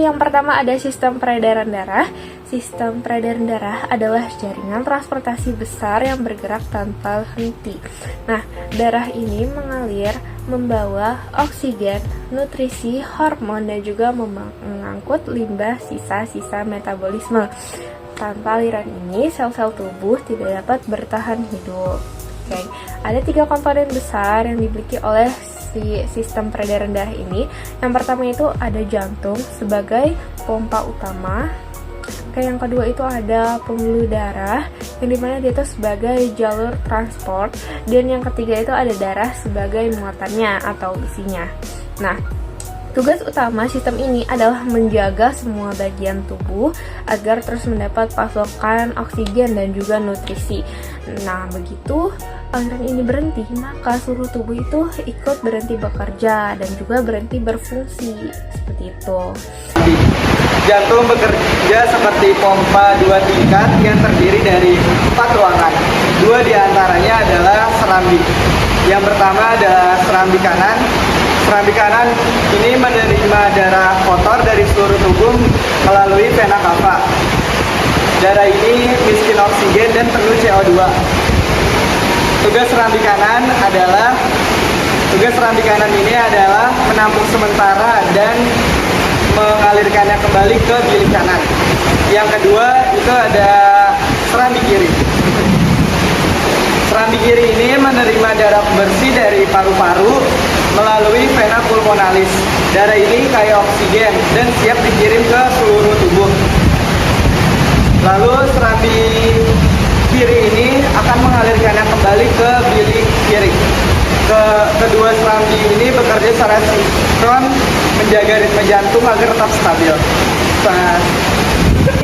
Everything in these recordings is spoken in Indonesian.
yang pertama ada sistem peredaran darah. Sistem peredaran darah adalah jaringan transportasi besar yang bergerak tanpa henti. Nah, darah ini mengalir membawa oksigen, nutrisi, hormon, dan juga mengangkut limbah sisa-sisa metabolisme. Tanpa aliran ini, sel-sel tubuh tidak dapat bertahan hidup. Oke, ada 3 komponen besar yang dimiliki oleh sistem peredaran darah ini. Yang pertama itu ada jantung sebagai pompa utama. Yang kedua itu ada pembuluh darah, yang dimana dia itu sebagai jalur transport. Dan yang ketiga itu ada darah sebagai muatannya atau isinya. Nah, tugas utama sistem ini adalah menjaga semua bagian tubuh agar terus mendapat pasokan oksigen dan juga nutrisi. Nah, begitu aliran ini berhenti, maka seluruh tubuh itu ikut berhenti bekerja dan juga berhenti berfungsi. Seperti itu. Jantung bekerja seperti pompa 2 tingkat yang terdiri dari 4 ruangan. 2 diantaranya adalah serambi. Yang pertama adalah serambi kanan. Serambi kanan ini menerima darah kotor dari seluruh tubuh melalui vena cava. Darah ini miskin oksigen dan penuh CO2. Tugas serambi kanan ini adalah menampung sementara dan mengalirkannya kembali ke bilik kanan. Yang kedua itu ada serambi kiri. Serambi kiri ini menerima darah bersih dari paru-paru melalui vena pulmonalis. Darah ini kaya oksigen dan siap dikirim ke seluruh tubuh. Lalu serambi kiri ini akan mengalirkannya kembali ke bilik kiri. Kedua serambi ini bekerja secara sinkron menjaga ritme jantung agar tetap stabil.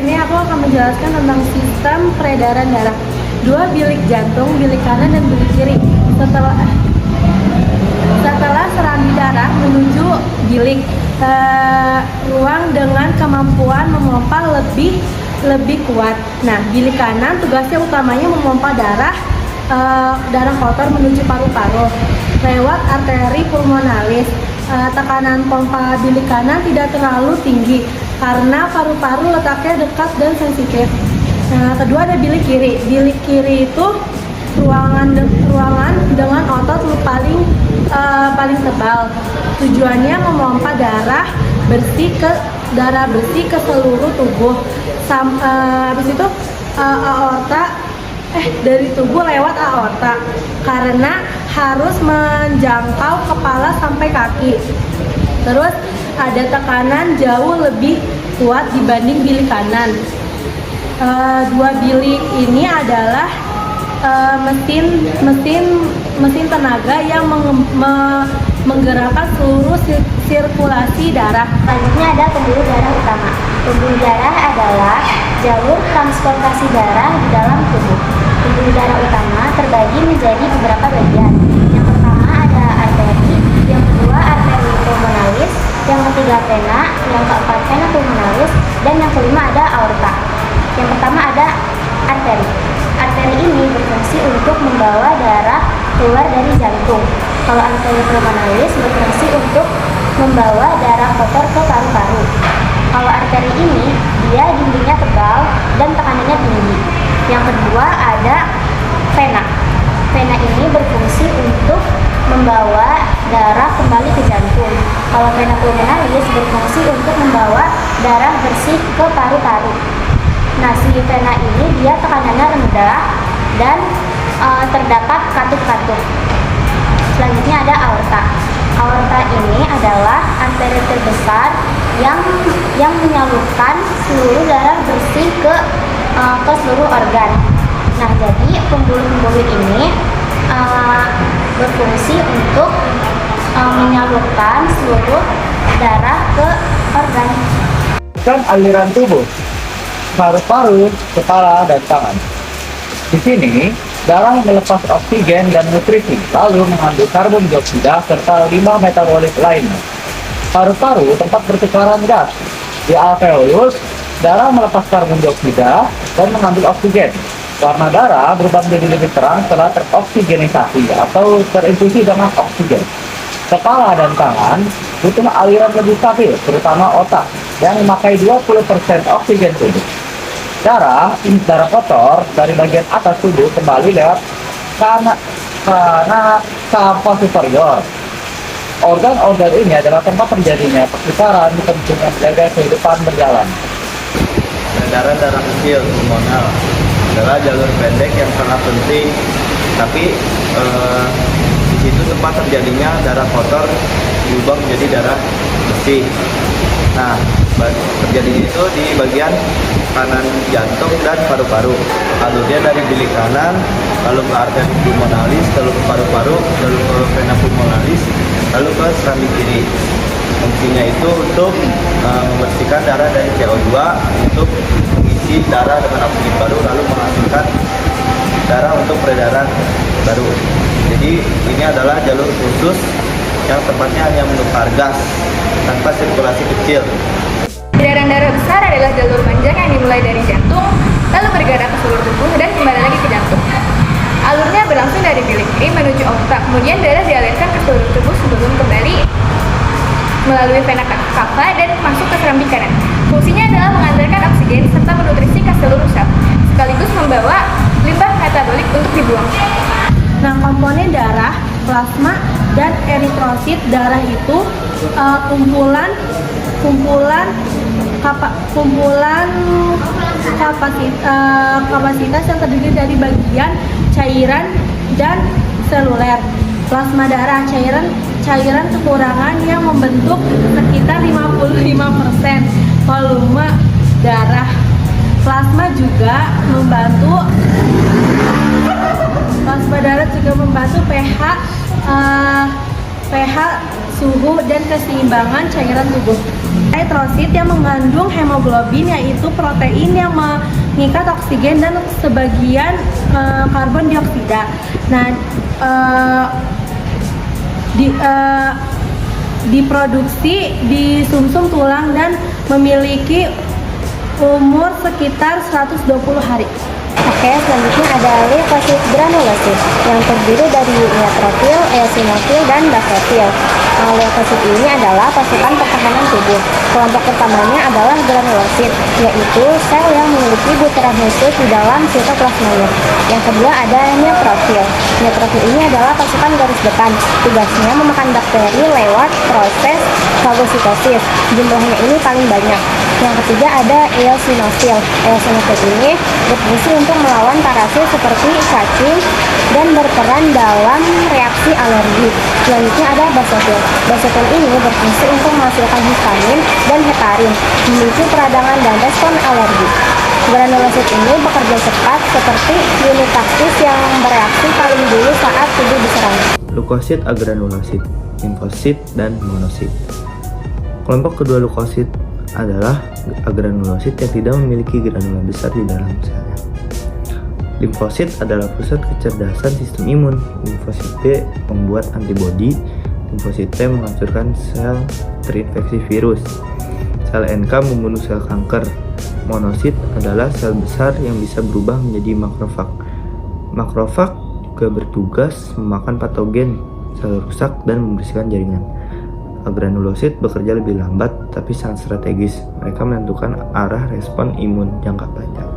Ini aku akan menjelaskan tentang sistem peredaran darah. 2 bilik jantung, bilik kanan dan bilik kiri. Setelah serambi darah menuju bilik, ruang dengan kemampuan memompa lebih kuat. Nah, bilik kanan tugasnya utamanya memompa darah kotor menuju paru-paru lewat arteri pulmonalis. Tekanan pompa bilik kanan tidak terlalu tinggi karena paru-paru letaknya dekat dan sensitif. Kedua ada bilik kiri. Bilik kiri itu ruangan dengan otot paling tebal. Tujuannya memompa darah bersih ke seluruh tubuh. Habis itu dari tubuh lewat aorta karena harus menjangkau kepala sampai kaki. Terus ada tekanan jauh lebih kuat dibanding bilik kanan. 2 bilik ini adalah mesin tenaga yang menggerakkan seluruh sirkulasi darah. Selanjutnya ada pembuluh darah utama. Pembuluh darah adalah jalur transportasi darah di dalam tubuh. Pembuluh darah utama terbagi menjadi beberapa bagian. Yang pertama ada arteri, yang kedua arteri pulmonalis, yang ketiga vena, yang keempat vena pulmonalis, dan yang kelima ada aorta. Yang pertama ada arteri. Arteri ini berfungsi untuk membawa darah keluar dari jantung. Kalau arteri pulmonalis berfungsi untuk membawa darah kotor ke paru-paru. Kalau arteri ini, dia dindingnya tebal dan tekanannya tinggi. Yang kedua ada vena. Vena ini berfungsi untuk membawa darah kembali ke jantung. Kalau vena pulmonalis berfungsi untuk membawa darah bersih ke paru-paru. Nah, si vena ini dia tekanannya rendah dan terdapat katup-katup. Selanjutnya ada aorta. Aorta ini adalah arteri terbesar yang menyalurkan seluruh darah bersih ke seluruh organ. Nah, jadi pembuluh-pembuluh ini berfungsi untuk menyalurkan seluruh darah ke organ. Aliran tubuh, paru-paru, kepala, dan tangan. Di sini, darah melepas oksigen dan nutrisi, lalu mengambil karbon dioksida serta 5 metabolit lainnya. Paru-paru tempat pertukaran gas. Di alveolus, darah melepas karbon dioksida dan mengambil oksigen. Warna darah berubah menjadi lebih terang setelah teroksigenisasi atau terinfusi dengan oksigen. Kepala dan tangan, butuh aliran lebih stabil, terutama otak yang memakai 20% oksigen tubuh. Darah kotor dari bagian atas tubuh kembali lewat kana safra superior. Organ-organ ini adalah tempat terjadinya pertukaran di penting menjaga kehidupan berjalan. Peredaran darah kecil pulmonal adalah jalur pendek yang sangat penting, tapi di situ tempat terjadinya darah kotor diubah menjadi darah bersih. Nah, terjadinya itu di bagian kanan jantung dan paru-paru. Alurnya dari bilik kanan, lalu ke arteria pulmonalis, lalu ke paru-paru, lalu ke vena pulmonalis, lalu ke serambi kiri. Fungsinya itu untuk membersihkan darah dari CO2, untuk mengisi darah dengan oksigen baru, lalu menghasilkan darah untuk peredaran baru. Jadi ini adalah jalur khusus yang tempatnya hanya menukar gas tanpa sirkulasi kecil. Peredaran darah besar adalah jalur panjang yang dimulai dari jantung, lalu bergerak ke seluruh tubuh dan kembali lagi ke jantung. Alurnya berlangsung dari bilik kiri menuju otak, kemudian darah dialirkan ke seluruh tubuh sebelum kembali melalui vena cava dan masuk ke serambi kanan. Fungsinya adalah mengantarkan oksigen serta menutrisi ke seluruh sel, sekaligus membawa limbah metabolik untuk dibuang. Nah, komponen darah, plasma, dan eritrosit darah itu kapasitas yang terdiri dari bagian cairan dan seluler. Plasma darah, cairan kekurangan yang membentuk sekitar 55% volume darah. Plasma darah juga membantu pH, suhu, dan keseimbangan cairan tubuh. Eritrosit yang mengandung hemoglobin, yaitu protein yang mengikat oksigen dan sebagian karbon dioksida. Nah, diproduksi di sumsum tulang dan memiliki umur sekitar 120 hari. Oke, selanjutnya ada leukosit granulosit yang terdiri dari neutrofil, eosinofil, dan basofil. Leukosit ini adalah pasukan pertahanan tubuh. Kelompok pertamanya adalah granulosit, yaitu sel yang memiliki butiran khusus di dalam sitoplasmanya. Yang kedua ada neutrofil. Neutrofil ini adalah pasukan garis depan. Tugasnya memakan bakteri lewat proses fagositosis. Jumlahnya ini paling banyak. Yang ketiga ada eosinofil. Eosinofil ini berfungsi untuk melawan parasit seperti cacing dan berperan dalam reaksi alergi. Selanjutnya ada basofil. Basofil ini berfungsi untuk menghasilkan histamin dan heparin, memicu peradangan dan respon alergi. Granulosit ini bekerja cepat seperti unit taktis yang bereaksi paling dulu saat tubuh diserang. Leukosit agranulosit, limfosit, dan monosit. Kelompok kedua leukosit adalah agranulosit yang tidak memiliki granula besar di dalam selnya. Limfosit adalah pusat kecerdasan sistem imun. Limfosit B membuat antibodi. Limfosit T menghancurkan sel terinfeksi virus. Sel NK membunuh sel kanker. Monosit adalah sel besar yang bisa berubah menjadi makrofag. Makrofag juga bertugas memakan patogen, sel rusak, dan membersihkan jaringan. Agranulosit bekerja lebih lambat tapi sangat strategis. Mereka menentukan arah respon imun jangka panjang.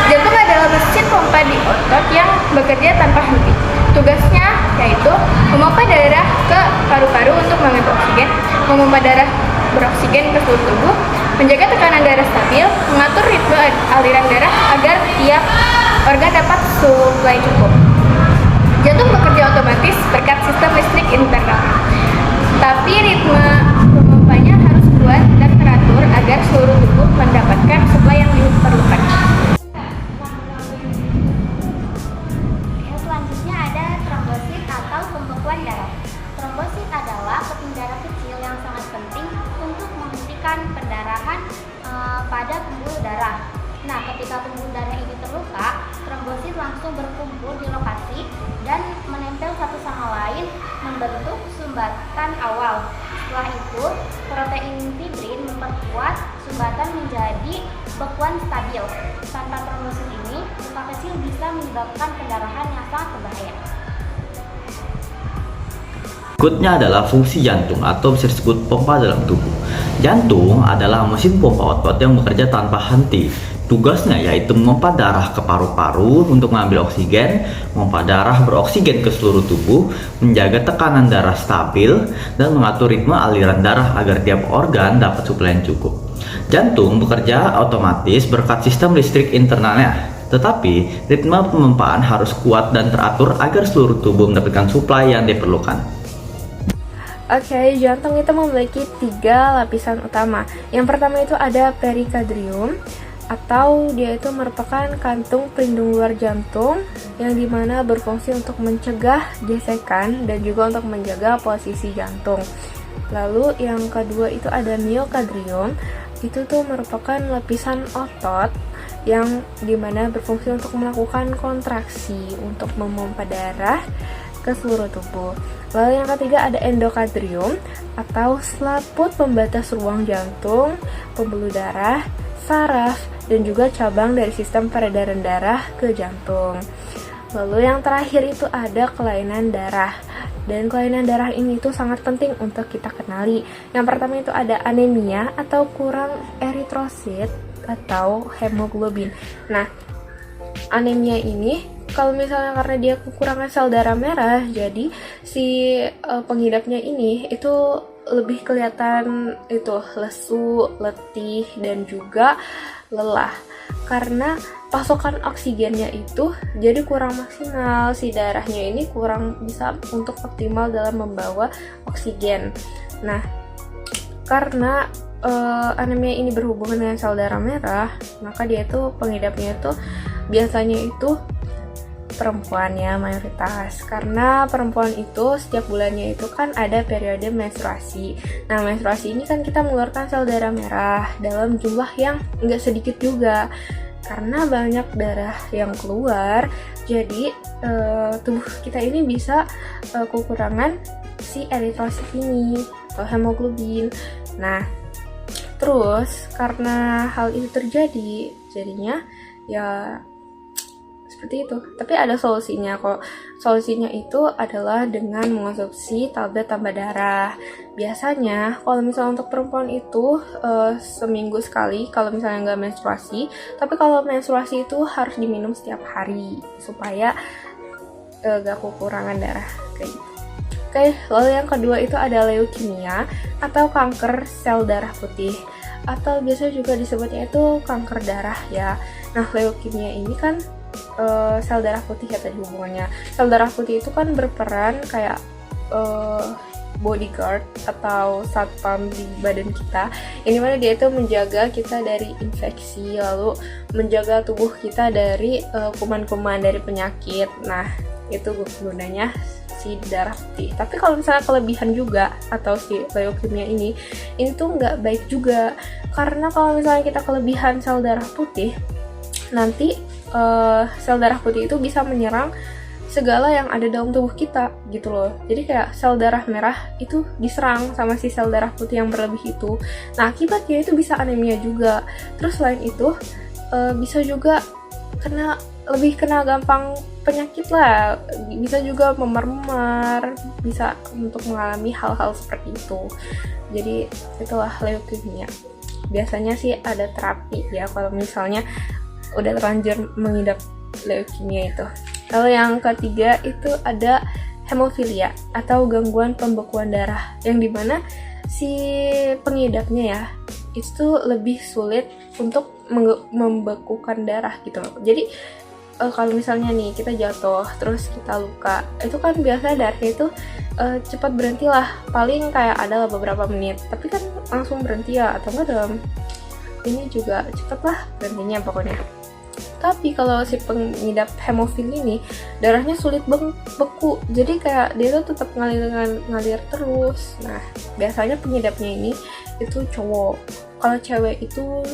Jantung adalah mesin pompa di otot yang bekerja tanpa henti. Tugasnya yaitu memompa darah ke paru-paru untuk mengambil oksigen, memompa darah beroksigen ke seluruh tubuh, menjaga tekanan darah stabil, mengatur ritme aliran darah agar tiap organ dapat suplai cukup. Jantung bekerja otomatis berkat sistem listrik internal. Tapi ritme memompanya harus kuat dan teratur agar seluruh tubuh mendapatkan suplai yang diperlukan. Selanjutnya ada trombosit atau pembekuan darah. Trombosit adalah peti darah kecil yang sangat penting untuk menghentikan pendarahan pada pembuluh darah. Nah, ketika pembuluh darah ini terluka, trombosit langsung berkumpul di lokasi dan menempel satu sama lain membentuk sumbatan awal. Setelah itu, protein fibrin memperkuat sumbatan menjadi bekuan stabil. Tanpa trombosit ini, luka kecil bisa menyebabkan pendarahan yang sangat berbahaya. Berikutnya adalah fungsi jantung atau bisa disebut pompa dalam tubuh. Jantung adalah mesin pompa otot yang bekerja tanpa henti. Tugasnya yaitu memompa darah ke paru-paru untuk mengambil oksigen, memompa darah beroksigen ke seluruh tubuh, menjaga tekanan darah stabil, dan mengatur ritme aliran darah agar tiap organ dapat suplai yang cukup. Jantung bekerja otomatis berkat sistem listrik internalnya. Tetapi, ritme pemompaan harus kuat dan teratur agar seluruh tubuh mendapatkan suplai yang diperlukan. Oke, jantung itu memiliki 3 lapisan utama. Yang pertama itu ada perikardium, atau dia itu merupakan kantung pelindung luar jantung yang dimana berfungsi untuk mencegah gesekan dan juga untuk menjaga posisi jantung. Lalu yang kedua itu ada miokardrium, itu tuh merupakan lapisan otot yang dimana berfungsi untuk melakukan kontraksi untuk memompa darah ke seluruh tubuh. Lalu yang ketiga ada endokardrium atau selaput pembatas ruang jantung, pembuluh darah, saraf, dan juga cabang dari sistem peredaran darah ke jantung. Lalu yang terakhir itu ada kelainan darah. Dan kelainan darah ini itu sangat penting untuk kita kenali. Yang pertama itu ada anemia atau kurang eritrosit atau hemoglobin. Nah, anemia ini kalau misalnya karena dia kekurangan sel darah merah, jadi si pengidapnya ini itu lebih kelihatan itu lesu, letih, dan juga lelah karena pasokan oksigennya itu jadi kurang maksimal. Si darahnya ini kurang bisa untuk optimal dalam membawa oksigen. Nah, karena anemia ini berhubungan dengan sel darah merah, maka dia itu pengidapnya itu biasanya itu perempuan ya, mayoritas, karena perempuan itu setiap bulannya itu kan ada periode menstruasi. Nah, menstruasi ini kan kita mengeluarkan sel darah merah dalam jumlah yang nggak sedikit juga karena banyak darah yang keluar. Jadi tubuh kita ini bisa kekurangan si eritrosit ini atau hemoglobin. Nah, terus karena hal itu terjadi, jadinya ya seperti itu. Tapi ada solusinya kok. Solusinya itu adalah dengan mengonsumsi tablet tambah darah. Biasanya kalau misalnya untuk perempuan itu seminggu sekali kalau misalnya nggak menstruasi. Tapi kalau menstruasi itu harus diminum setiap hari supaya nggak kekurangan darah kayak gitu. Oke, lalu yang kedua itu ada leukemia atau kanker sel darah putih, atau biasa juga disebutnya itu kanker darah ya. Nah, leukemia ini kan sel darah putih ya tadi hubungannya. Sel darah putih itu kan berperan kayak bodyguard atau satpam di badan kita. Ini mana dia itu menjaga kita dari infeksi, lalu menjaga tubuh kita dari kuman-kuman dari penyakit. Nah, itu gunanya si darah putih. Tapi kalau misalnya kelebihan juga atau si leukemia ini tuh nggak baik juga, karena kalau misalnya kita kelebihan sel darah putih, nanti sel darah putih itu bisa menyerang segala yang ada dalam tubuh kita gitu loh. Jadi kayak sel darah merah itu diserang sama si sel darah putih yang berlebih itu. Nah, akibatnya itu bisa anemia juga. Terus selain itu bisa juga lebih kena gampang penyakit lah, bisa juga memar-memar, bisa untuk mengalami hal-hal seperti itu. Jadi itulah leukemia. Biasanya sih ada terapi ya kalau misalnya udah terlanjur mengidap leukemia itu. Lalu yang ketiga itu ada hemofilia atau gangguan pembekuan darah, yang dimana si pengidapnya ya itu lebih sulit untuk membekukan darah gitu loh. Jadi kalau misalnya nih kita jatuh terus kita luka, itu kan biasa darahnya itu cepat berhenti lah, paling kayak ada beberapa menit, tapi kan langsung berhenti ya, atau enggak dalam ini juga cepet lah berhentinya pokoknya. Tapi kalau si pengidap hemofil ini darahnya sulit beku, jadi kayak dia tuh tetap ngalir terus. Nah, biasanya pengidapnya ini itu cowok. Kalau cewek itu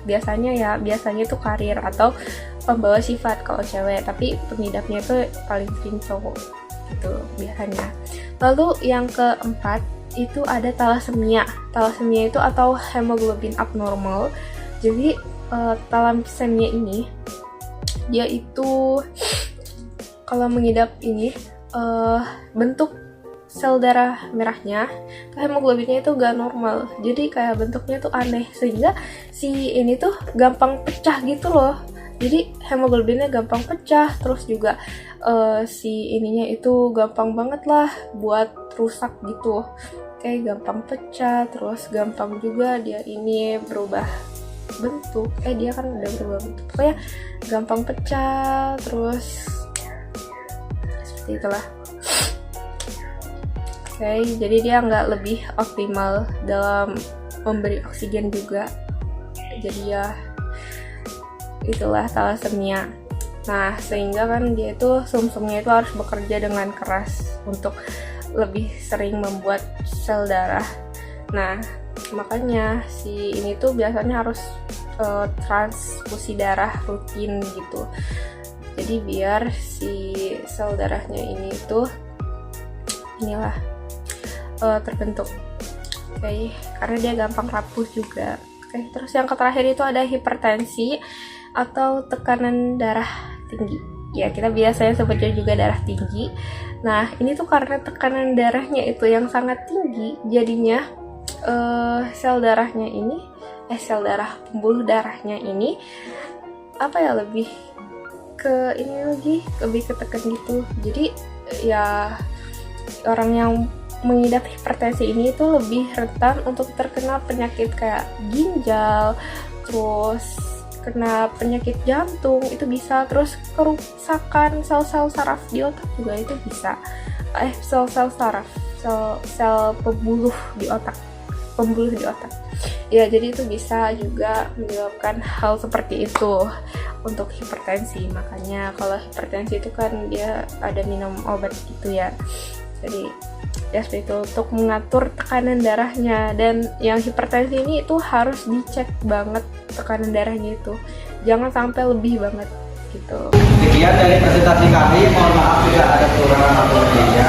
biasanya itu karir atau pembawa sifat kalau cewek, tapi pengidapnya itu paling sering cowok gitu biasanya. Lalu yang keempat itu ada thalassemia. Thalassemia itu atau hemoglobin abnormal. Jadi thalassemia ini dia itu kalau mengidap ini bentuk sel darah merahnya ke hemoglobinnya itu gak normal, jadi kayak bentuknya tuh aneh, sehingga si ini tuh gampang pecah gitu loh. Jadi hemoglobinnya gampang pecah, terus juga si ininya itu gampang banget lah buat rusak gitu, kayak gampang pecah, terus gampang juga dia ini berubah bentuk, dia kan udah berubah bentuk, pokoknya gampang pecah, terus seperti itulah. Oke, jadi dia nggak lebih optimal dalam memberi oksigen juga. Jadi ya itulah thalassemia. Nah, sehingga kan dia itu sumsumnya itu harus bekerja dengan keras untuk lebih sering membuat sel darah. Nah, makanya si ini tuh biasanya harus transfusi darah rutin gitu. Jadi biar si sel darahnya ini tuh inilah terbentuk. Oke, karena dia gampang rapuh juga. Oke, terus yang terakhir itu ada hipertensi atau tekanan darah tinggi. Ya, kita biasanya sebutnya juga darah tinggi. Nah, ini tuh karena tekanan darahnya itu yang sangat tinggi, jadinya sel darahnya ini, sel darah pembuluh darahnya ini lebih ke ini lagi, lebih ketekan gitu. Jadi ya orang yang mengidap hipertensi ini itu lebih rentan untuk terkena penyakit kayak ginjal, terus kena penyakit jantung itu bisa, terus kerusakan sel-sel saraf di otak juga itu bisa. Sel-sel saraf, sel pembuluh di otak. Ya, jadi itu bisa juga menyebabkan hal seperti itu untuk hipertensi. Makanya kalau hipertensi itu kan dia ada minum obat gitu ya. Jadi ya seperti itu untuk mengatur tekanan darahnya, dan yang hipertensi ini itu harus dicek banget tekanan darahnya itu, jangan sampai lebih banget gitu. Sekian dari presentasi kami, mohon maaf jika ada kekurangan atau lebihnya.